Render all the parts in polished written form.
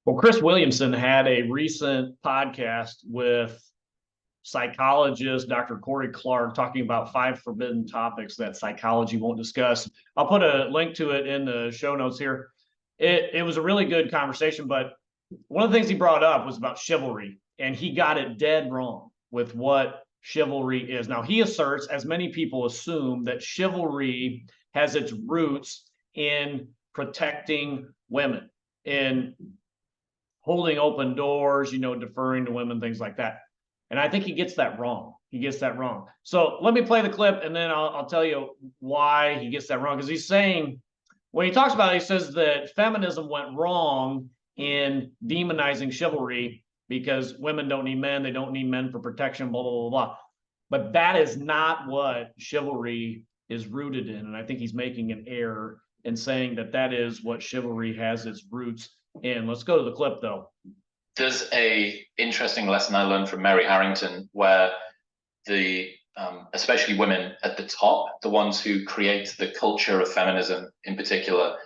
Well, Chris Williamson had a recent podcast with psychologist Dr. Corey Clark talking about 5 forbidden topics that psychology won't discuss. I'll put a link to it in the show notes here. It was a really good conversation, but one of the things he brought up was about chivalry, and he got it dead wrong with what chivalry is. Now, he asserts, as many people assume, that chivalry has its roots in protecting women, in holding open doors, deferring to women, things like that. And I think he gets that wrong. So let me play the clip, and then I'll tell you why he gets that wrong. Because he's saying, when he talks about it, he says that feminism went wrong in demonizing chivalry because women don't need men. They don't need men for protection, blah, blah, blah, blah. But that is not what chivalry is rooted in. And I think he's making an error in saying that that is what chivalry has its roots in. Let's go to the clip, though. There's a interesting lesson I learned from Mary Harrington where the especially women at the top, the ones who create the culture of feminism in particular,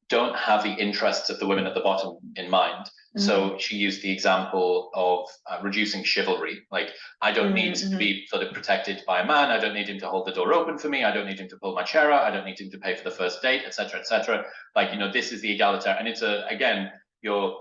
don't have the interests of the women at the bottom in mind. Mm-hmm. So she used the example of reducing chivalry. Like, I don't need to be sort of protected by a man. I don't need him to hold the door open for me. I don't need him to pull my chair out. I don't need him to pay for the first date, etc., etc. Like, this is the egalitarian. And it's again, you're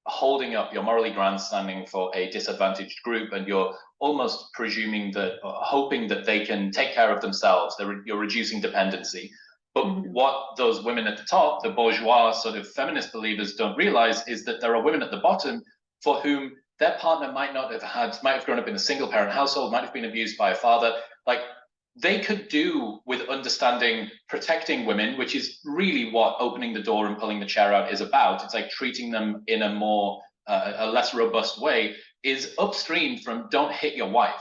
holding up, you're morally grandstanding for a disadvantaged group, and you're almost presuming that, hoping that they can take care of themselves. You're reducing dependency. But what those women at the top, the bourgeois sort of feminist believers, don't realize is that there are women at the bottom for whom their partner might have grown up in a single parent household, might have been abused by a father. Like, they could do with understanding protecting women, which is really what opening the door and pulling the chair out is about. It's like treating them in a more, a less robust way, is upstream from don't hit your wife,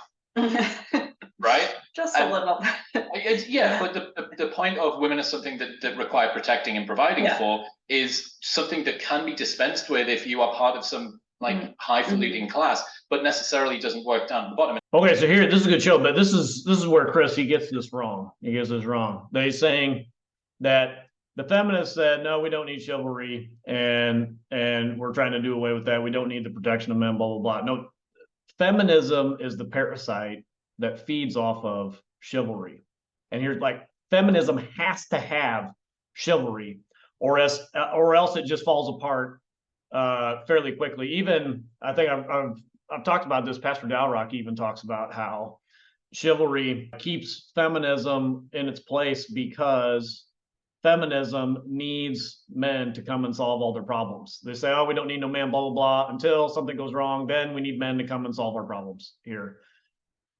right? Just a little. Yeah, but the point of women as something that require protecting and providing for is something that can be dispensed with if you are part of some highfalutin class, but necessarily doesn't work down at the bottom. Okay, so here, this is a good show, but this is where Chris, he gets this wrong. They're saying that the feminists said, no, we don't need chivalry, and we're trying to do away with that. We don't need the protection of men, blah, blah, blah. No, feminism is the parasite that feeds off of chivalry. And here's feminism has to have chivalry, or else it just falls apart fairly quickly. Even, I think I've talked about this, Pastor Dalrock even talks about how chivalry keeps feminism in its place because feminism needs men to come and solve all their problems. They say, oh, we don't need no man, blah, blah, blah, until something goes wrong, then we need men to come and solve our problems here.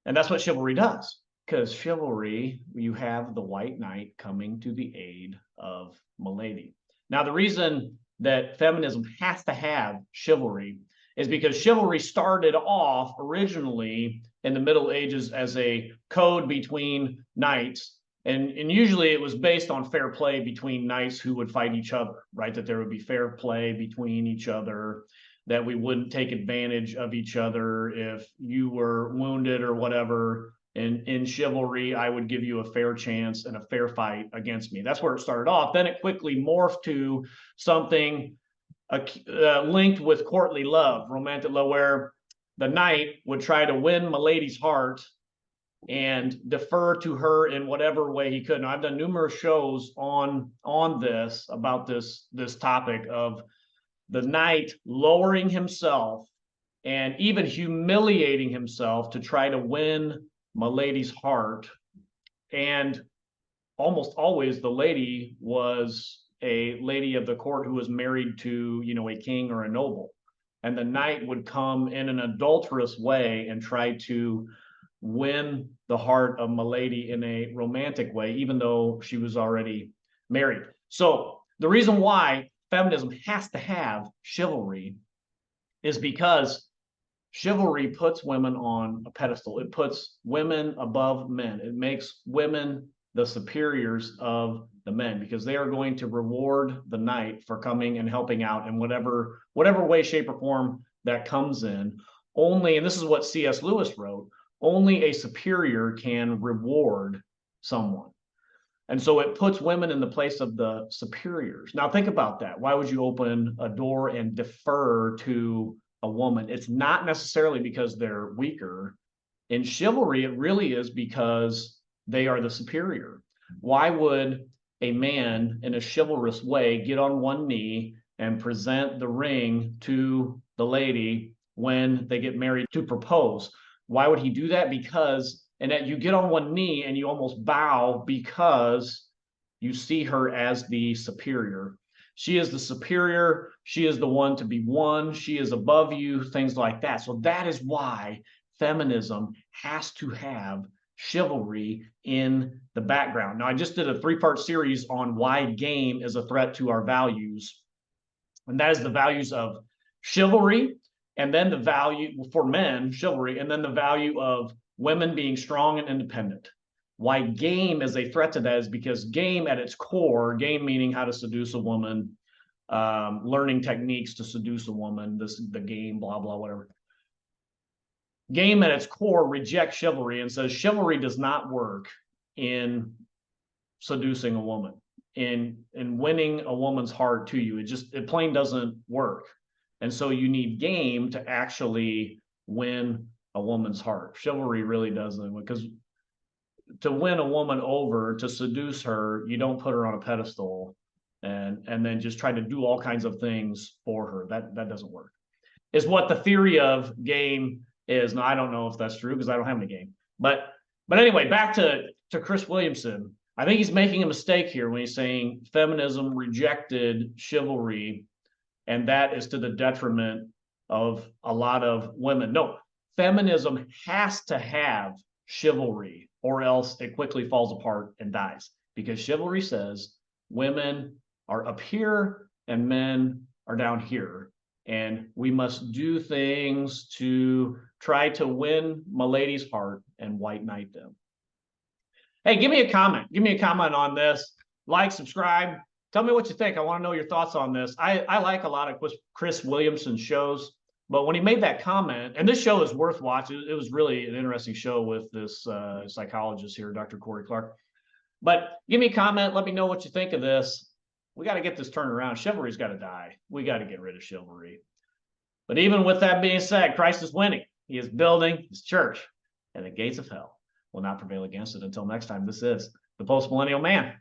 And that's what chivalry does, because chivalry, you have the white knight coming to the aid of milady. Now, the reason that feminism has to have chivalry is because chivalry started off originally in the Middle Ages as a code between knights. And usually it was based on fair play between knights who would fight each other, right? That there would be fair play between each other, that we wouldn't take advantage of each other if you were wounded or whatever. In chivalry, I would give you a fair chance and a fair fight against me. That's where it started off. Then it quickly morphed to something linked with courtly love, romantic love, where the knight would try to win milady's heart and defer to her in whatever way he could. Now, I've done numerous shows on this, about this topic of the knight lowering himself and even humiliating himself to try to win milady's heart. And almost always the lady was a lady of the court who was married to, a king or a noble. And the knight would come in an adulterous way and try to win the heart of milady in a romantic way, even though she was already married. So the reason why feminism has to have chivalry is because chivalry puts women on a pedestal. It puts women above men. It makes women the superiors of the men, because they are going to reward the knight for coming and helping out in whatever way, shape, or form that comes in. Only, and this is what C.S. Lewis wrote, only a superior can reward someone. And so it puts women in the place of the superiors. Now think about that. Why would you open a door and defer to a woman? It's not necessarily because they're weaker. In chivalry, it really is because they are the superior. Why would a man in a chivalrous way get on one knee and present the ring to the lady when they get married to propose? Why would he do that? Because, and that you get on one knee and you almost bow because you see her as the superior. She is the superior. She is the one to be won. She is above you, things like that. So that is why feminism has to have chivalry in the background. Now, I just did a 3-part series on why game is a threat to our values. And that is the values of chivalry, and then the value for men, chivalry, and then the value of women being strong and independent. Why game is a threat to that is because game at its core, game meaning how to seduce a woman, learning techniques to seduce a woman, the game, blah, blah, whatever. Game at its core rejects chivalry and says chivalry does not work in seducing a woman, in winning a woman's heart to you. It plain doesn't work. And so you need game to actually win a woman's heart. Chivalry really doesn't, because to win a woman over, to seduce her, you don't put her on a pedestal and then just try to do all kinds of things for her. That doesn't work. Is what the theory of game is. Now, I don't know if that's true because I don't have any game. But anyway, back to Chris Williamson. I think he's making a mistake here when he's saying feminism rejected chivalry, and that is to the detriment of a lot of women. No, feminism has to have chivalry, or else it quickly falls apart and dies. Because chivalry says women are up here and men are down here. And we must do things to try to win my lady's heart and white knight them. Hey, give me a comment. Give me a comment on this. Like, subscribe. Tell me what you think. I want to know your thoughts on this. I like a lot of Chris Williamson's shows, but when he made that comment, and this show is worth watching. It was really an interesting show with this psychologist here, Dr. Corey Clark. But give me a comment. Let me know what you think of this. We got to get this turned around. Chivalry's got to die. We got to get rid of chivalry. But even with that being said, Christ is winning. He is building his church, and the gates of hell will not prevail against it. Until next time, this is the Post Millennial Man.